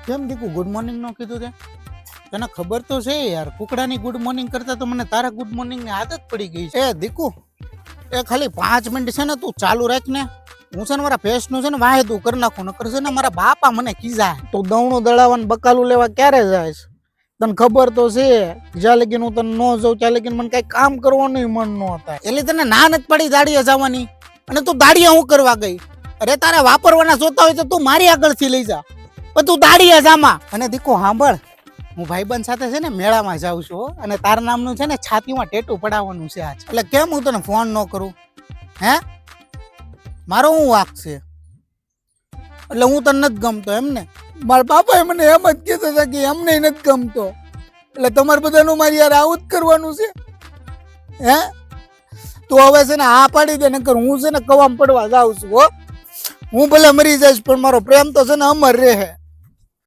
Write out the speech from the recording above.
કેમ દીકુ good morning નો કીધું તે? તને ખબર તો છે યાર, કુકડાની ગુડ મોર્નિંગ કરતા તો મને તારા ગુડ મોર્નિંગ ની આદત પડી ગઈ છે. દીકુ એ ખાલી 5 મિનિટ છે ને તું ચાલુ રાખ ને. હું છે ને મારા ફેસ નું છે ને વાહે તું કરી નાખું, નકર છે ને મારા બાપા મને કીધા તું દવણું દળાવવાનું બકાલું લેવા ક્યારે જાય? તને ખબર તો છે જ્યાં લગીન હું તને ન જાઉં ત્યાં લગીન મને કઈ કામ કરવાનું મન ન થાય. એટલે તને ના નથી પડી દાડીએ જવાની, અને તું દાડીએ હું કરવા ગઈ? અરે તારે વાપરવાના જોતા હોય તો તું મારી આગળથી લઈ જા, પણ તું દાડીએ જામાં. અને દીકો સાંભળ, હું ભાઈબંધ સાથે છે ને મેળામાં જાઉં છું, અને તારા નામનું છે ને છાતીમાં ટેટુ પડાવવાનું છે આજ. એટલે કેમ હું તને ફોન ન કરું? હે મારો હું વાંક છે? એટલે હું તને નથી ગમતો એમ ને? મારા બાપાએ મને એમ જ કીધું હતા કે એમને નથી ગમતો, એટલે તમારે બધાનું મારી યાર આવું જ કરવાનું છે. હે તું હવે છે ને આ પાડી દે, નકર હું છે ને કવામ પડવા જાઉં છું. હો, હું ભલે મરી જઈશ પણ મારો પ્રેમ તો છે ને અમર રહે.